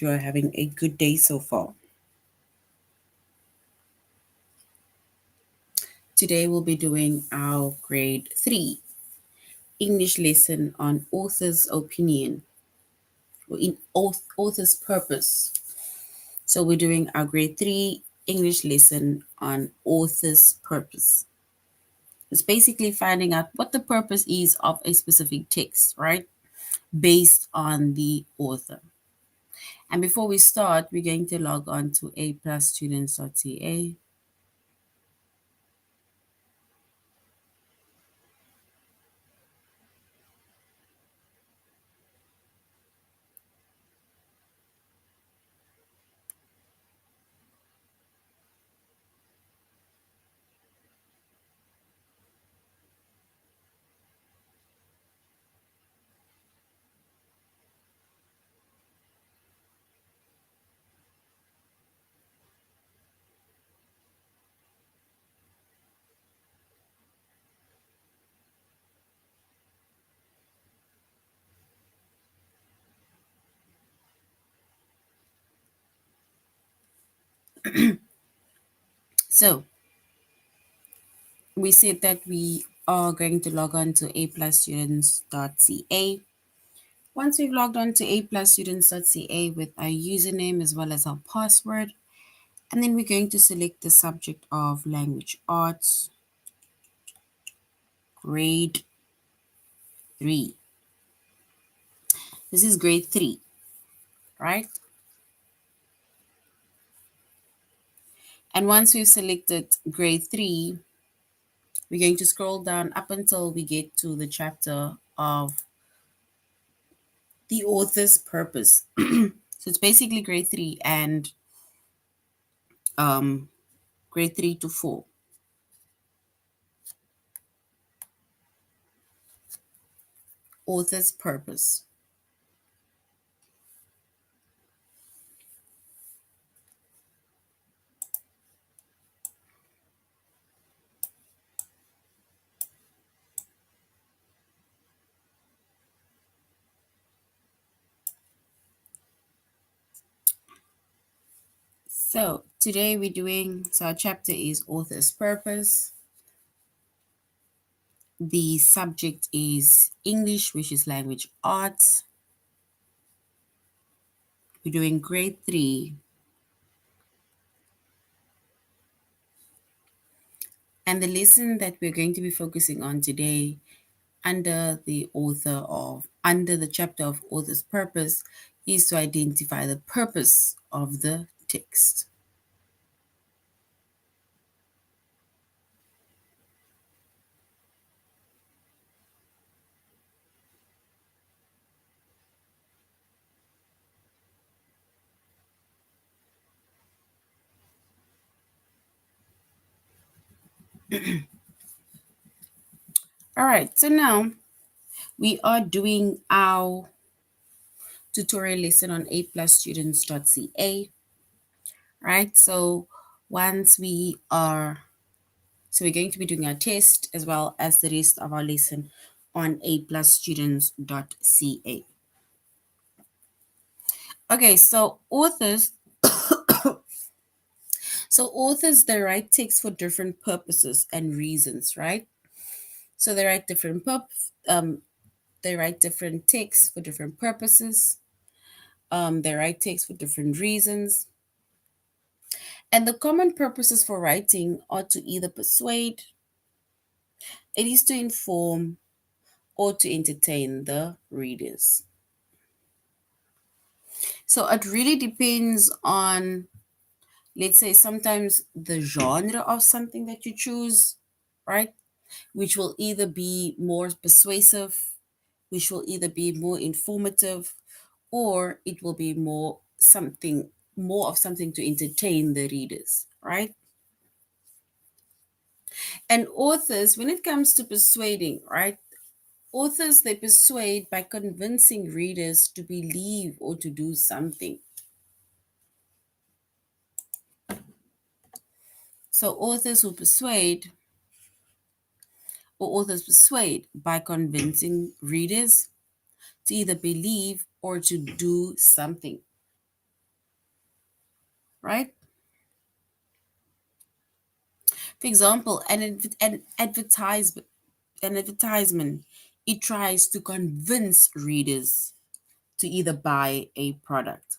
you are having a good day so far. Today we'll be doing our grade 3 English lesson on author's opinion or in author's purpose. So we're doing our grade 3 English lesson on author's purpose. It's basically finding out what the purpose is of a specific text, right? Based on the author. And before we start, we're going to log on to aplusstudents.ca. So we said that we are going to log on to aplusstudents.ca. Once we've logged on to aplusstudents.ca with our username as well as our password, and then we're going to select the subject of language arts, grade 3. This is grade 3, right? And once we've selected grade 3, we're going to scroll down up until we get to the chapter of the author's purpose. So it's basically grade 3 and um, grade 3 to 4. Author's purpose. So today so our chapter is author's purpose. The subject is English, which is language arts. We're doing grade 3. And the lesson that we're going to be focusing on today under the chapter of author's purpose is to identify the purpose of the text. All right, so now we are doing our tutorial lesson on aplusstudents.ca, right? So once we are, so we're going to be doing our test as well as the rest of our lesson on aplusstudents.ca. Okay, so authors, they write text for different purposes and reasons, right? So they write they write different texts for different purposes. They write text for different reasons. And the common purposes for writing are to either persuade, it is to inform, or to entertain the readers. So it really depends on, let's say, sometimes the genre of something that you choose, right? Which will either be more persuasive, which will either be more informative, or it will be more of something to entertain the readers, right? And authors, when it comes to persuading, right? Authors, they persuade by convincing readers to believe or to do something. So authors persuade by convincing readers to either believe or to do something. right? For example, an advertisement, it tries to convince readers to either buy a product.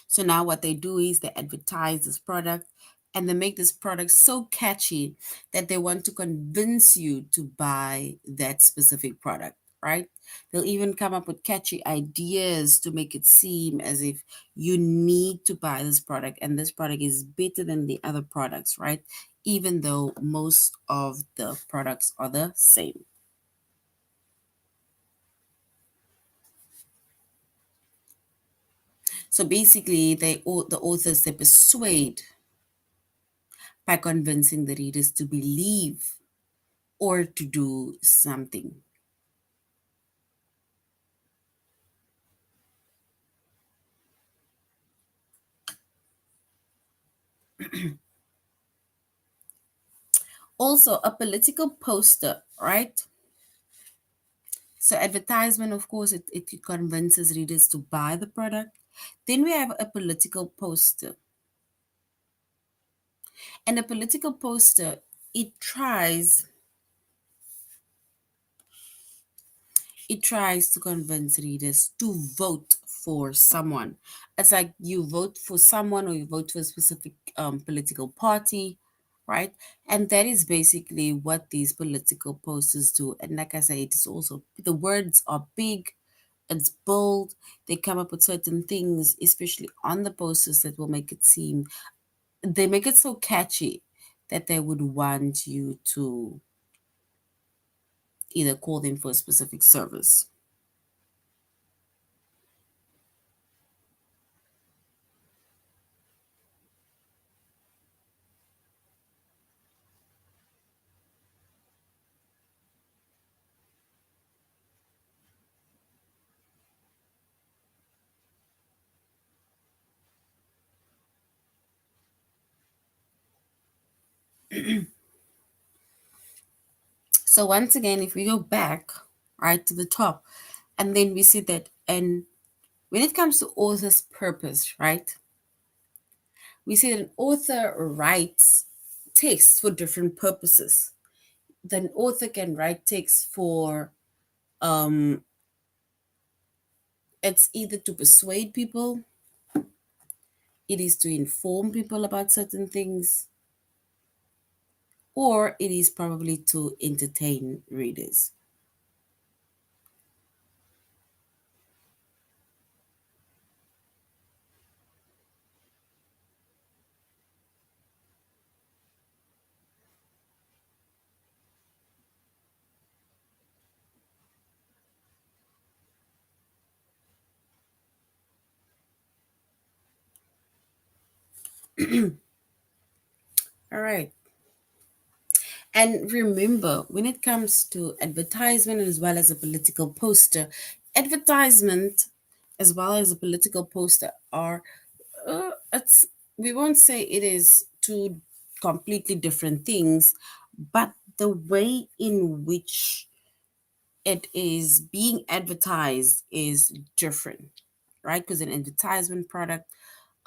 So now what they do is they advertise this product and they make this product so catchy that they want to convince you to buy that specific product, right? They'll even come up with catchy ideas to make it seem as if you need to buy this product and this product is better than the other products, right? Even though most of the products are the same. So basically, the authors they persuade by convincing the readers to believe or to do something. Also, a political poster, right? So, advertisement, of course, it convinces readers to buy the product. Then we have a political poster. And a political poster, it tries it tries to convince readers to vote for someone. It's like you vote for someone or you vote for a specific political party, right? And that is basically what these political posters do. And like I said, it is also the words are big, it's bold. They come up with certain things, especially on the posters, that will make it seem they make it so catchy that they would want you to either call them for a specific service. So once again, if we go back right to the top, and then we see that, and when it comes to author's purpose, right, we see that an author writes text for different purposes. Then author can write text for um, it's either to persuade people, it is to inform people about certain things, or it is probably to entertain readers. All right. And remember, when it comes to advertisement as well as a political poster, advertisement as well as a political poster are, it's, we won't say it is two completely different things, but the way in which it is being advertised is different, right? Because an advertisement product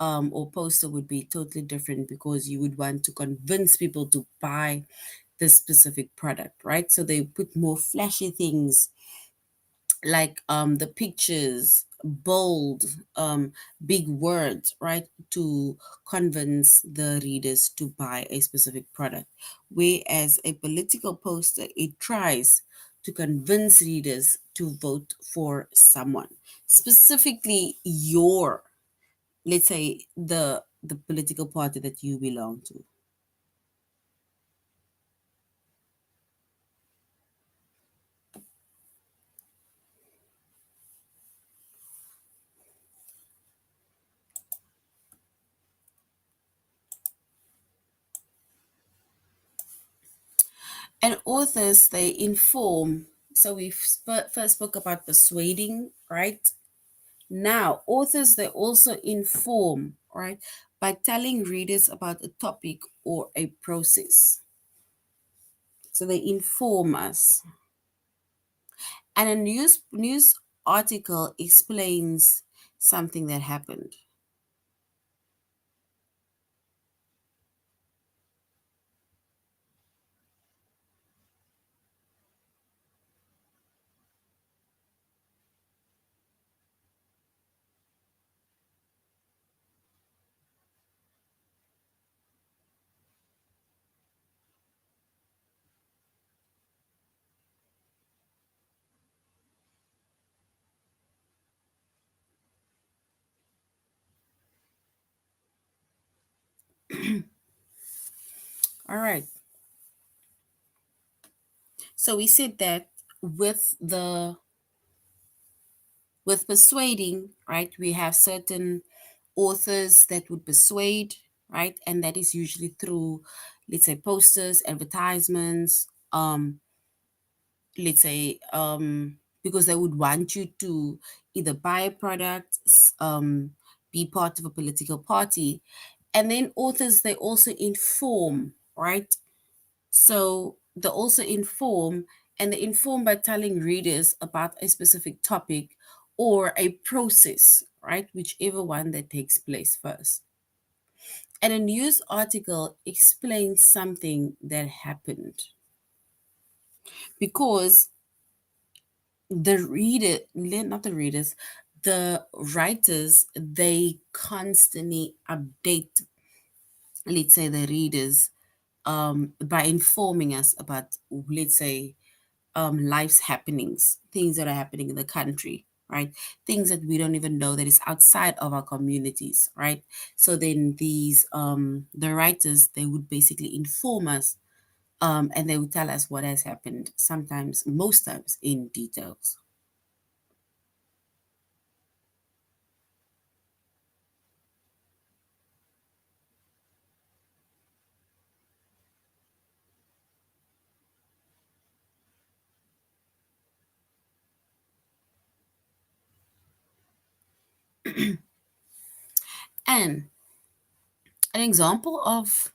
or poster would be totally different because you would want to convince people to buy this specific product, right? So they put more flashy things like the pictures, bold, big words, right, to convince the readers to buy a specific product. Whereas a political poster, it tries to convince readers to vote for someone, specifically your, let's say, the political party that you belong to. And authors, they inform. So we first spoke about persuading, right? Now, authors, they also inform, right, by telling readers about a topic or a process. So they inform us. And a news article explains something that happened. All right. So we said that with the with persuading, right, we have certain authors that would persuade, right? And that is usually through, let's say, posters, advertisements, let's say, because they would want you to either buy a product, be part of a political party. And then authors, they also inform, right? So they also inform, and they inform by telling readers about a specific topic or a process, right? Whichever one that takes place first. And a news article explains something that happened because the reader, not the readers, the writers, they constantly update, let's say, the readers by informing us about, let's say, life's happenings, things that are happening in the country, right? Things that we don't even know that is outside of our communities, right? So then these the writers, they would basically inform us, and they would tell us what has happened. Sometimes, most times, in details. And an example of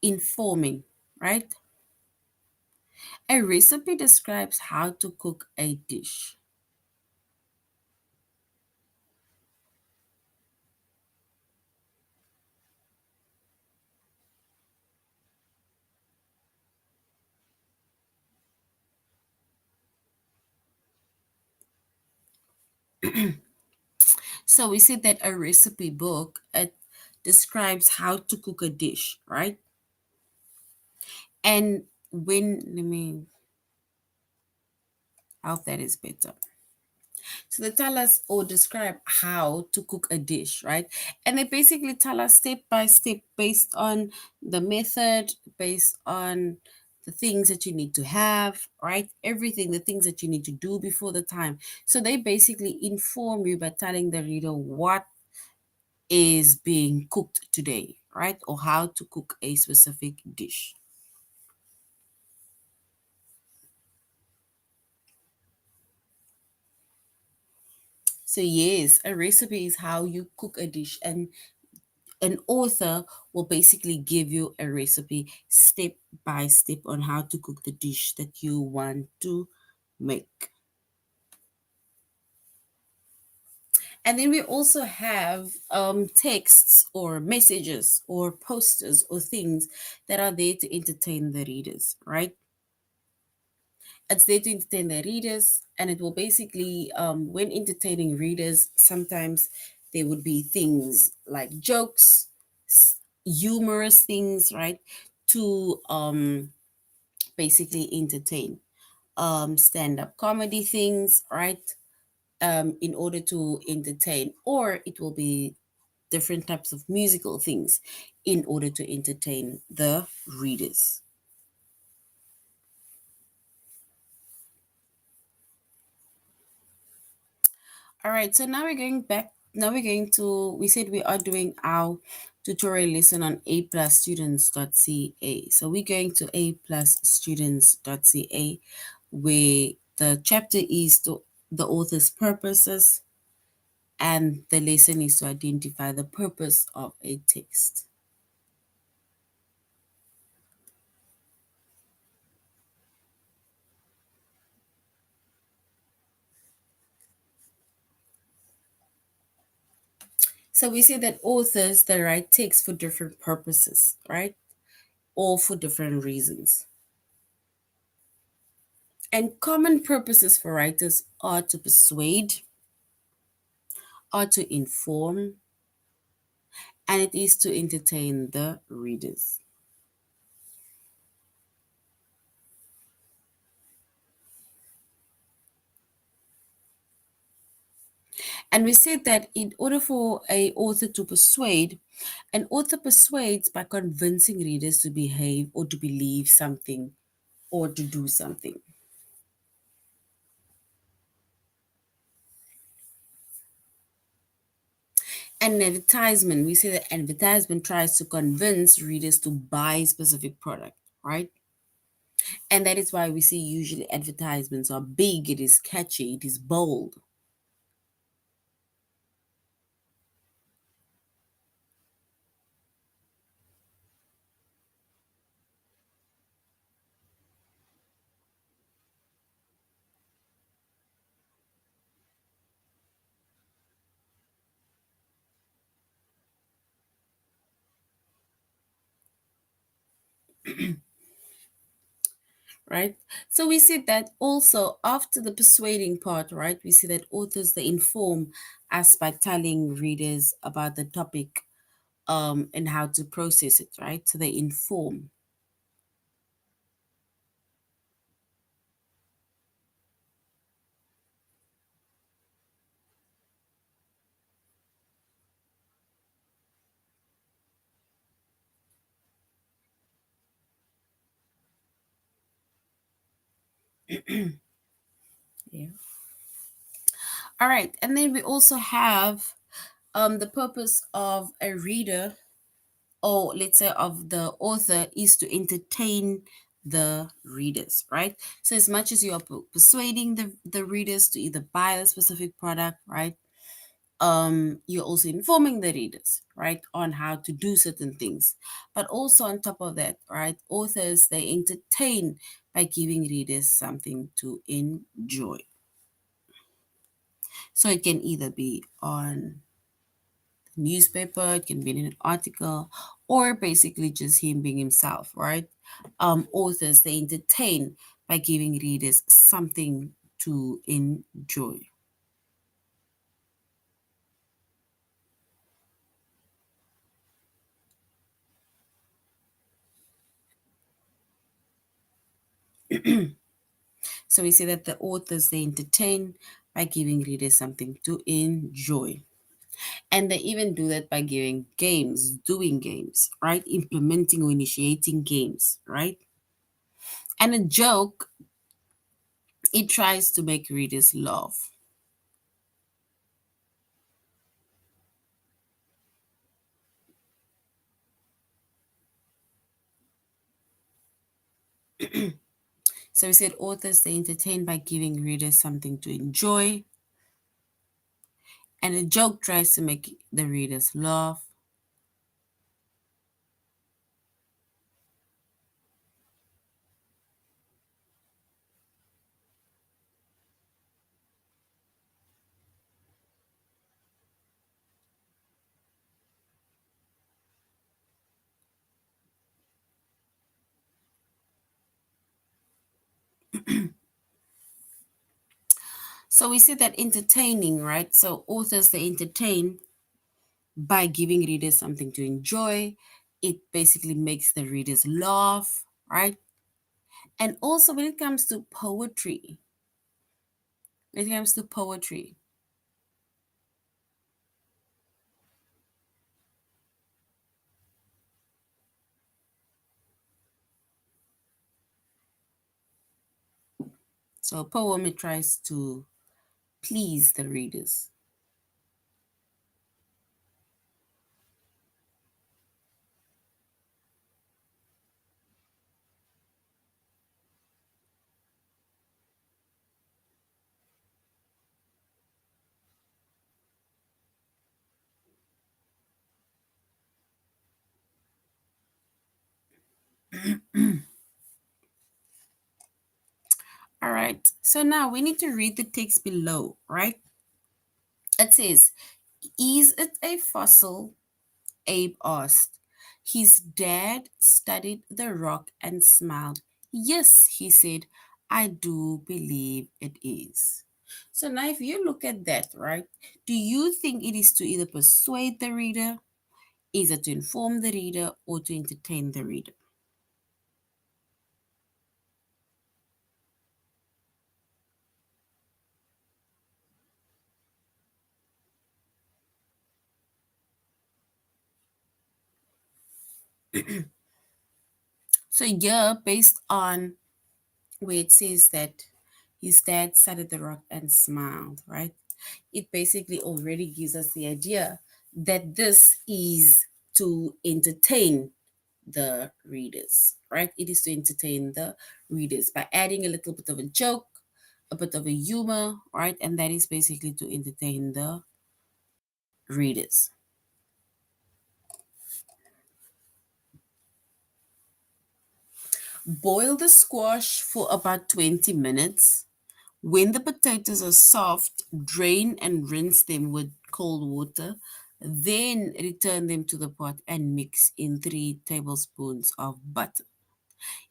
informing, right? A recipe describes how to cook a dish. So we said that a recipe book, it describes how to cook a dish, right? And when, let me, I hope that is better. So they tell us or describe how to cook a dish, right? And they basically tell us step by step based on the method, based on the things that you need to have, right? Everything, the things that you need to do before the time. So they basically inform you by telling the reader what is being cooked today, right? Or how to cook a specific dish. So, yes, a recipe is how you cook a dish, and an author will basically give you a recipe step by step on how to cook the dish that you want to make. And then we also have texts or messages or posters or things that are there to entertain the readers, right? It's there to entertain the readers, and it will basically, when entertaining readers, sometimes there would be things like jokes, humorous things, right? To basically entertain. Stand up comedy things, right? In order to entertain, or it will be different types of musical things in order to entertain the readers. All right, so now we're going back. Now we're going to, we said we are doing our tutorial lesson on A plus students.ca. So we're going to A plus students.ca, where the chapter is to the author's purposes, and the lesson is to identify the purpose of a text. So we say that authors, they write texts for different purposes, right? All for different reasons. And common purposes for writers are to persuade, are to inform, and it is to entertain the readers. And we said that in order for a author to persuade, an author persuades by convincing readers to behave or to believe something or to do something. An advertisement, we say that advertisement tries to convince readers to buy a specific product, right? And that is why we see usually advertisements are big, it is catchy, it is bold. Right? So we see that also after the persuading part, right? We see that authors they inform us by telling readers about the topic and how to process it, right? So they inform. Yeah. All right, and then we also have the purpose of a reader, or let's say of the author, is to entertain the readers, right? So as much as you are persuading the readers to either buy a specific product, right? You're also informing the readers, right, on how to do certain things. But also on top of that, right, authors they entertain by giving readers something to enjoy. So it can either be on newspaper, it can be in an article, or basically just him being himself, right? Authors they entertain by giving readers something to enjoy. So we say that the authors they entertain by giving readers something to enjoy. And they even do that by giving games, doing games, right? Implementing or initiating games, right? And a joke, it tries to make readers laugh. So we said authors they entertain by giving readers something to enjoy, and a joke tries to make the readers laugh. So we said that entertaining, right? So authors they entertain by giving readers something to enjoy. It basically makes the readers laugh, right? And also when it comes to poetry, when it comes to poetry, so a poem it tries to please the readers. All right. So now we need to read the text below, right? It says, "Is it a fossil?" Abe asked. His dad studied the rock and smiled. "Yes," he said, "I do believe it is." So now, if you look at that, right, do you think it is to either persuade the reader, is it to inform the reader, or to entertain the reader? So here, based on where it says that his dad sat at the rock and smiled, right? It basically already gives us the idea that this is to entertain the readers, right? It is to entertain the readers by adding a little bit of a joke, a bit of a humor, right? And that is basically to entertain the readers. Boil the squash for about 20 minutes. When the potatoes are soft, drain and rinse them with cold water. Then return them to the pot and mix in 3 tablespoons of butter.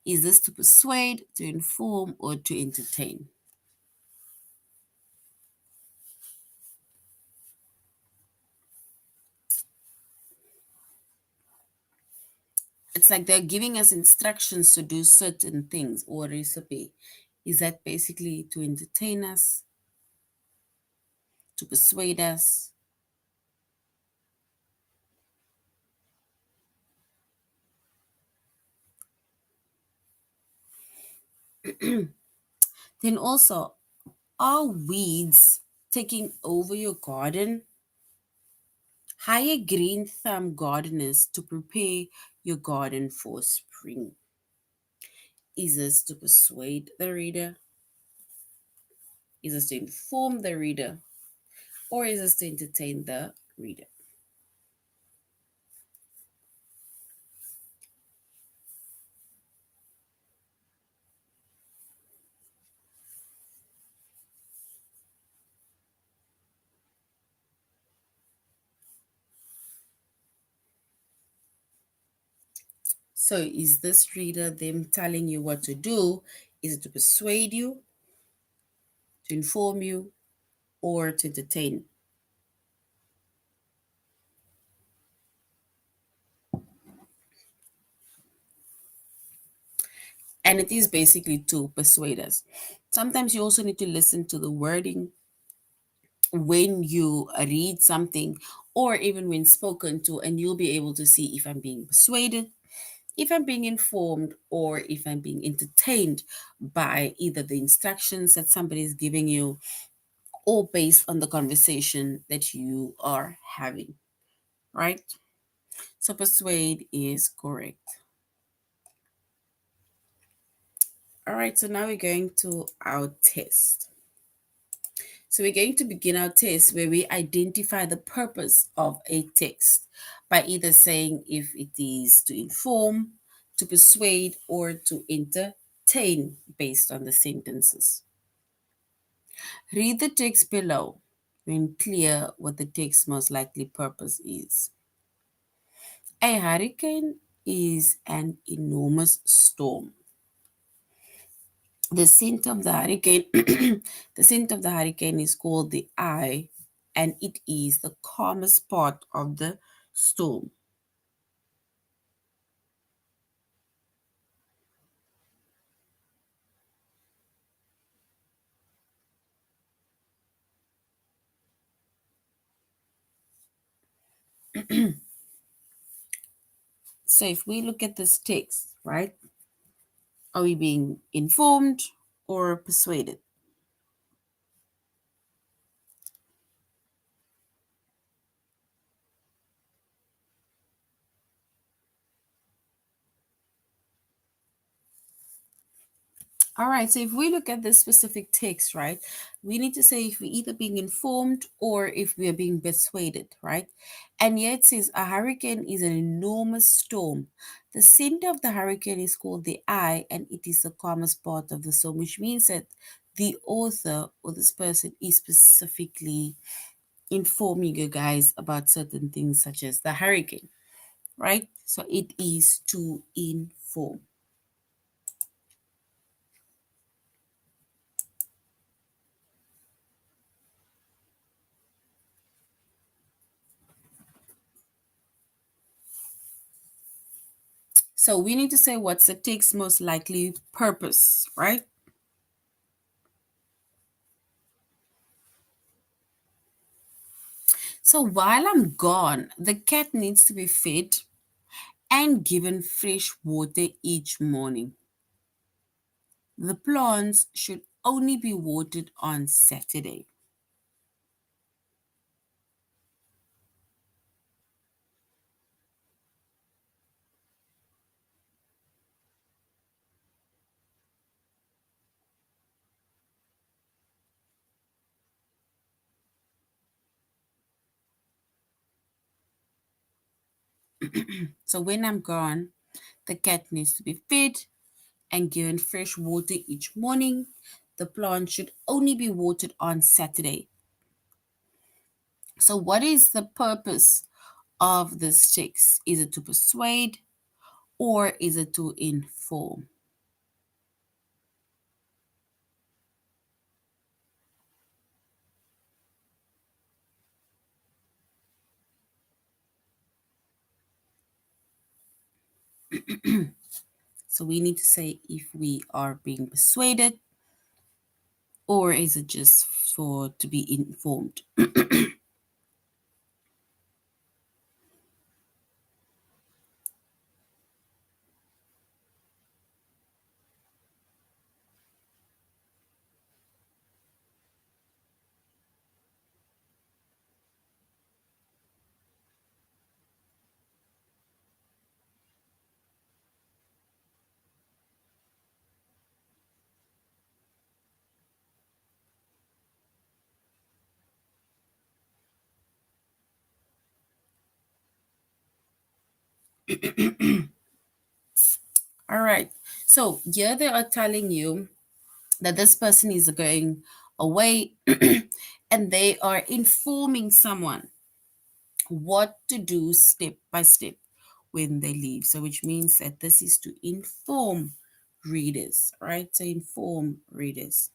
Is this to persuade, to inform, or to entertain? It's like they're giving us instructions to do certain things or a recipe. Is that basically to entertain us, to persuade us? Then also, are weeds taking over your garden? Hire green thumb gardeners to prepare your garden for spring. Is this to persuade the reader? Is this to inform the reader? Or is this to entertain the reader? So is this reader them telling you what to do? Is it to persuade you, to inform you, or to entertain? And it is basically to persuade us. Sometimes you also need to listen to the wording when you read something or even when spoken to, and you'll be able to see if I'm being persuaded, if I'm being informed, or if I'm being entertained by either the instructions that somebody is giving you or based on the conversation that you are having, right? So persuade is correct. All right, so now we're going to our test. So we're going to begin our test where we identify the purpose of a text by either saying if it is to inform, to persuade, or to entertain based on the sentences. Read the text below when clear what the text's most likely purpose is. A hurricane is an enormous storm. The scent of the hurricane the scent of the hurricane is called the eye, and it is the calmest part of the storm. So if we look at this text, right, are we being informed or persuaded? All right, so if we look at this specific text, right, we need to say if we're either being informed or if we are being persuaded, right? And yet it says a hurricane is an enormous storm. The center of the hurricane is called the eye, and it is the calmest part of the storm, which means that the author or this person is specifically informing you guys about certain things, such as the hurricane, right? So it is to inform. So we need to say what's the text's most likely purpose, right? So while I'm gone, the cat needs to be fed and given fresh water each morning. The plants should only be watered on Saturday. So when I'm gone, the cat needs to be fed and given fresh water each morning. The plant should only be watered on Saturday. So, what is the purpose of this text? Is it to persuade or is it to inform? So, we need to say if we are being persuaded or is it just for to be informed? All right. So, here they are telling you that this person is going away and they are informing someone what to do step by step when they leave. So, which means that this is to inform readers, right? To inform readers.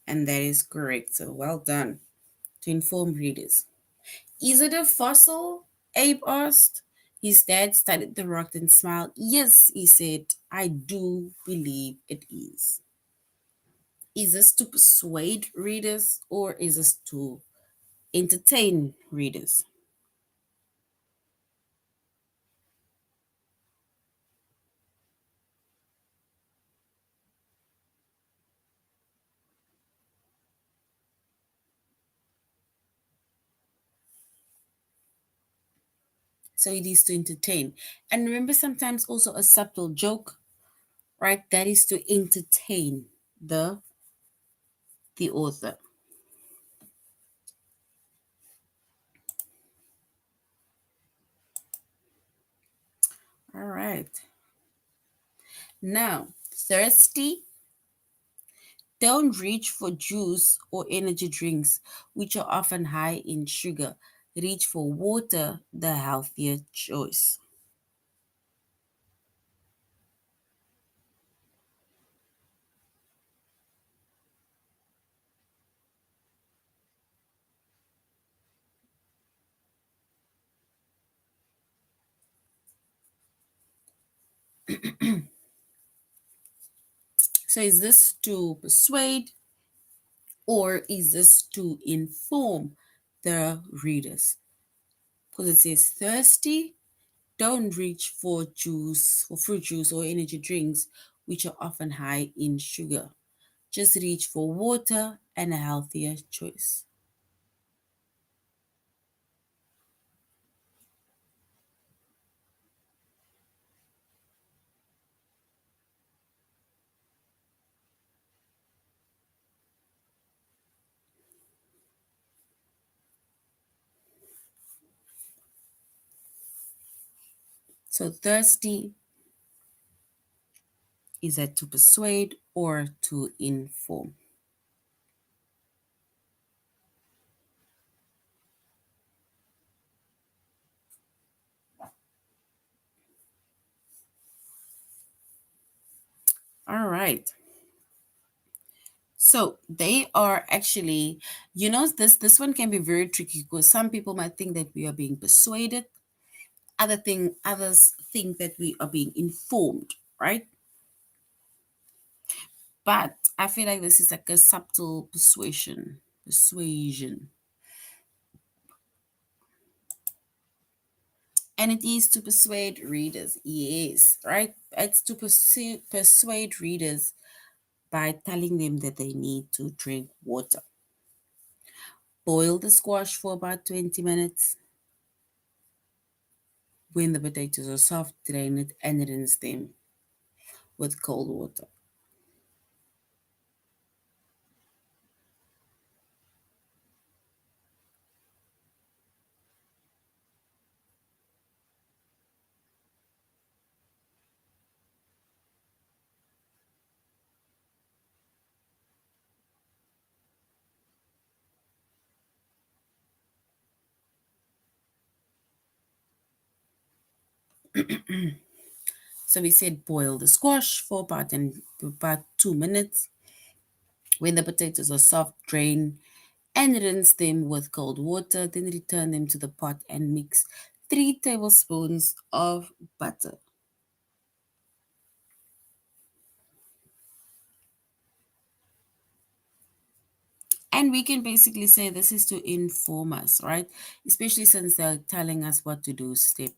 And that is correct. So, well done. To inform readers. Is it a fossil? Abe asked. His dad studied the rock and smiled. Yes, he said, I do believe it is. Is this to persuade readers or is this to entertain readers? So it is to entertain. And remember, sometimes also a subtle joke, right? That is to entertain the author. All right. Now, thirsty, don't reach for juice or energy drinks, which are often high in sugar. Reach for water, the healthier choice. So, is this to persuade or is this to inform the readers? Because it says thirsty, don't reach for juice, for fruit juice or energy drinks, which are often high in sugar. Just reach for water and a healthier choice. So thirsty is that to persuade or to inform. All right. So they are actually, this one can be very tricky because some people might think that we are being persuaded. Others think that we are being informed, right? But I feel like this is like a subtle persuasion. Persuasion. And it is to persuade readers. Yes, right? It's to persuade readers by telling them that they need to drink water. Boil the squash for about 20 minutes. When the potatoes are soft, drain it and rinse them with cold water. So we said boil the squash for about 2 minutes. When the potatoes are soft, drain and rinse them with cold water. Then return them to the pot and mix 3 tablespoons of butter. And we can basically say this is to inform us, right? Especially since they're telling us what to do step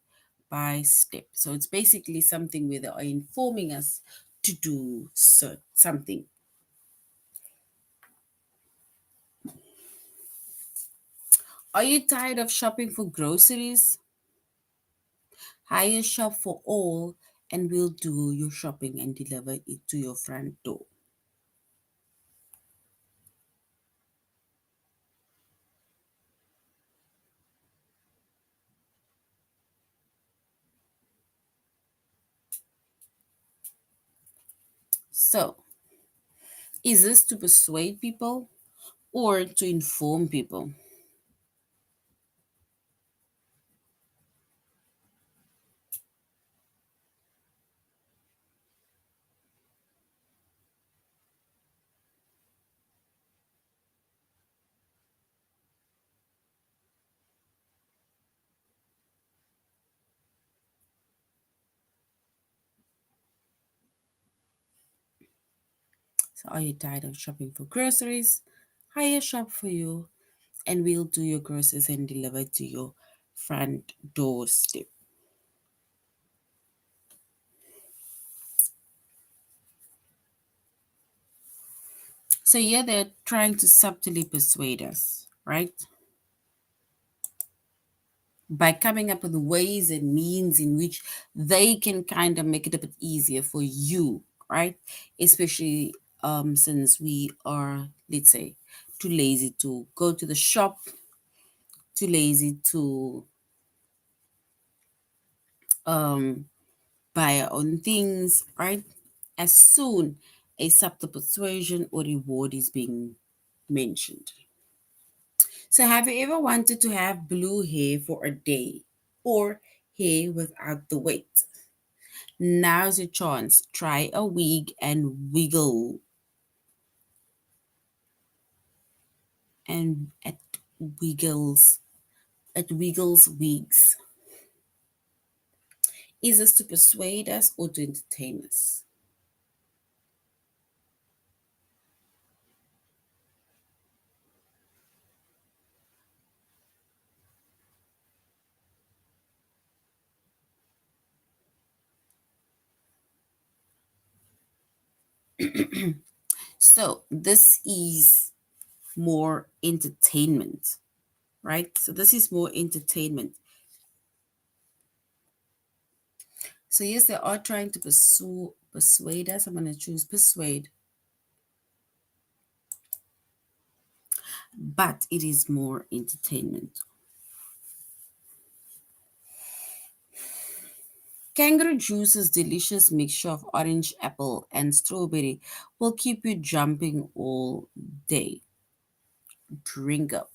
by step. So it's basically something where they are informing us to do something. Are you tired of shopping for groceries? Hire Shop for All and we'll do your shopping and deliver it to your front door. So, is this to persuade people or to inform people? So, are you tired of shopping for groceries? Hire Shop for you and we'll do your groceries and deliver to your front doorstep. So, yeah, they're trying to subtly persuade us, right? By coming up with ways and means in which they can kind of make it a bit easier for you, right? Especially since we are, let's say, too lazy to go to the shop, too lazy to um, buy our own things, right? As soon as subtle persuasion or reward is being mentioned. So, have you ever wanted to have blue hair for a day or hair without the wait? Now's your chance. Try a wig and wiggle. And wiggles, at Wiggles Wigs. Is this to persuade us or to entertain us? So this is more entertainment, right? So this is more entertainment. So yes, they are trying to persuade us. I'm gonna choose persuade, but it is more entertainment. Kangaroo Juice's delicious mixture of orange, apple, and strawberry will keep you jumping all day. Drink up.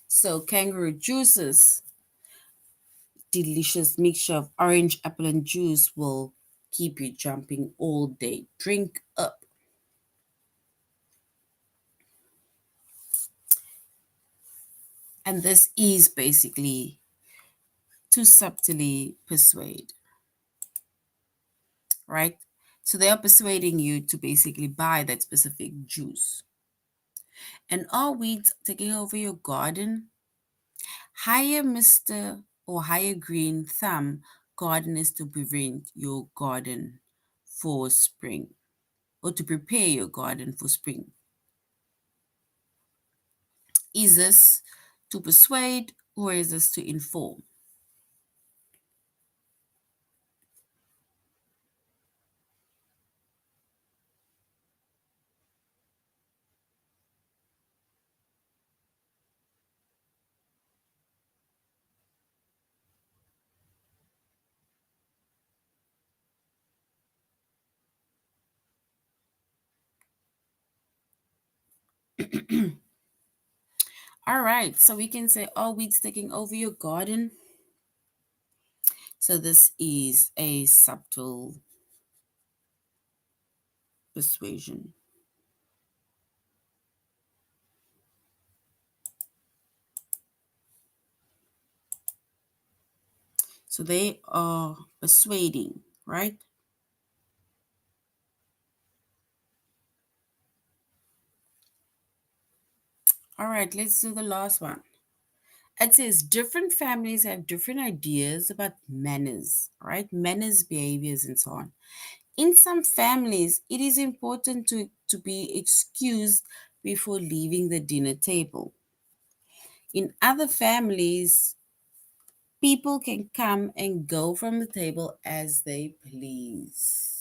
So, Kangaroo Juice's delicious mixture of orange, apple, and juice will keep you jumping all day. Drink up. And this is basically to subtly persuade. right? So they are persuading you to basically buy that specific juice. And are weeds taking over your garden? Hire Mr. or hire Green Thumb gardeners to prevent your garden for spring or to prepare your garden for spring. Is this to persuade or is this to inform? All right, so we can say, are weeds taking over your garden? So this is a subtle persuasion. So they are persuading, right? All right, let's do the last one. It says different families have different ideas about manners, right? Manners, behaviors, and so on. In some families, it is important to be excused before leaving the dinner table. In other families, people can come and go from the table as they please.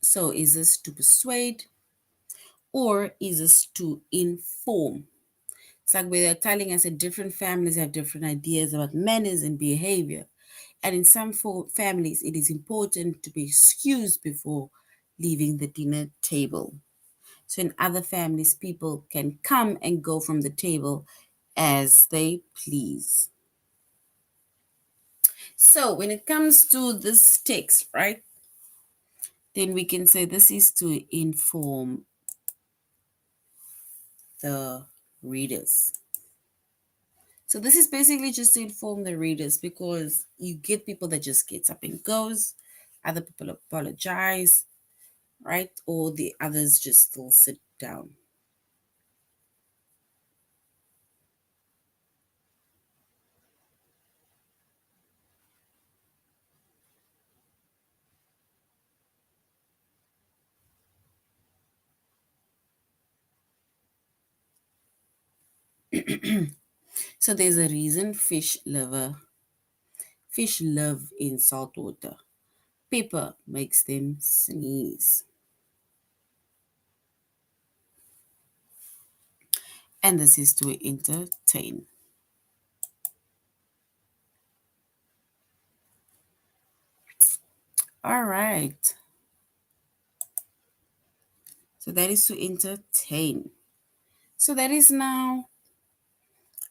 So, is this to persuade or is this to inform? It's like where they're telling us that different families have different ideas about manners and behavior. And in some families, it is important to be excused before leaving the dinner table. So in other families, people can come and go from the table as they please. So when it comes to this text, right, then we can say this is to inform the readers. So this is basically just to inform the readers because you get people that just gets up and goes, other people apologize, right? Or the others just still sit down. So there's a reason fish live in salt water. Pepper makes them sneeze. And this is to entertain. All right. So that is to entertain. So that is now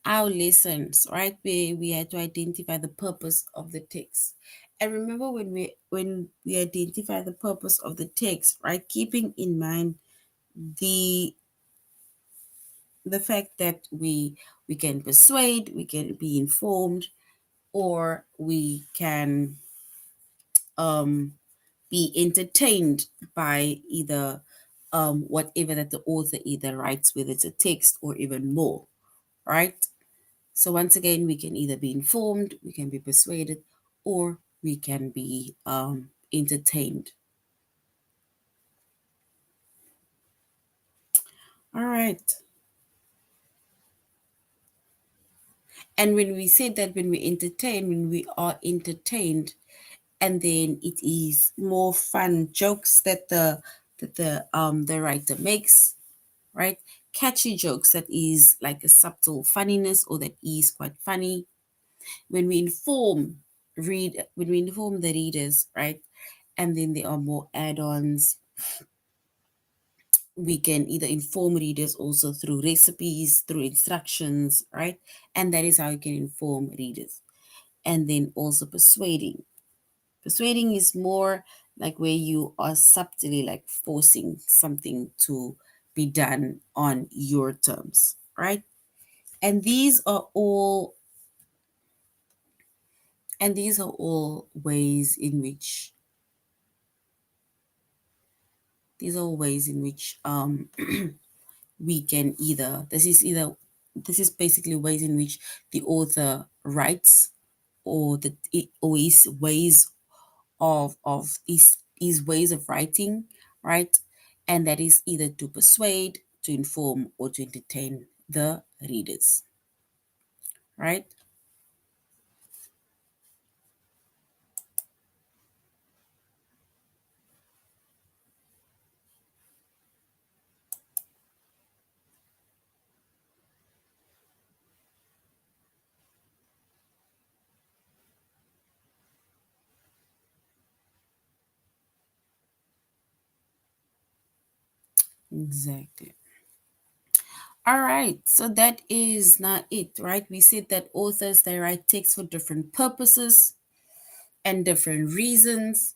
our lessons, right? We had to identify the purpose of the text. And remember when we identify the purpose of the text, right? Keeping in mind the the fact that we can persuade, we can be informed, or we can um, be entertained by either whatever that the author either writes, whether it's a text or even more, right? So once again, we can either be informed, we can be persuaded, or we can be entertained. All right. And when we say that when we entertain, when we are entertained, and then it is more fun jokes that the writer makes, right? Catchy jokes that is like a subtle funniness or that is quite funny. When we inform the readers, right? And then there are more add-ons. We can either inform readers also through recipes, through instructions, right? And that is how you can inform readers. and then also persuading. Persuading is more like where you are subtly like forcing something to be done on your terms, right? And these are all ways in which we can either this is basically ways in which the author writes, or or his ways of his ways of writing, right? And that is either to persuade, to inform, or to entertain the readers, right? Exactly. All right, so that is not it, right? We said that authors, they write texts for different purposes and different reasons.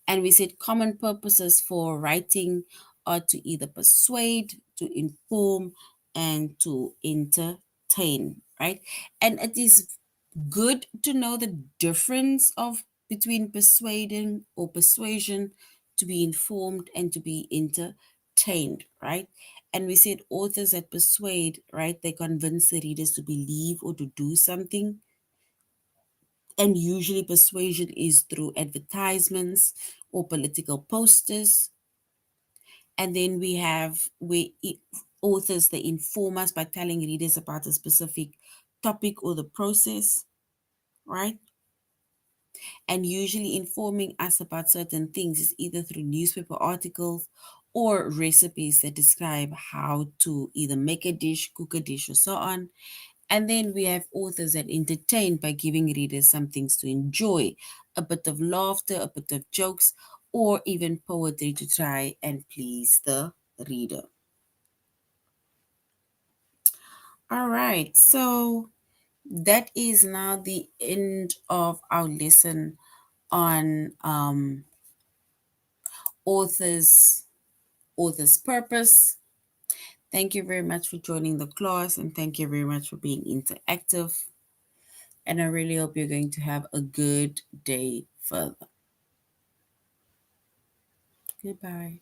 And we said common purposes for writing are to either persuade, to inform, and to entertain, right? And it is good to know the difference of between persuading or persuasion, to be informed, and to be entertained, right? And we said authors that persuade, right, they convince the readers to believe or to do something. And usually persuasion is through advertisements or political posters. And then we have authors, they inform us by telling readers about a specific topic or the process, right? And usually informing us about certain things is either through newspaper articles or recipes that describe how to either make a dish, cook a dish, or so on. And then we have authors that entertain by giving readers some things to enjoy, a bit of laughter, a bit of jokes, or even poetry to try and please the reader. All right, so that is now the end of our lesson on authors author's purpose. Thank you very much for joining the class, and thank you very much for being interactive. And I really hope you're going to have a good day further. Goodbye.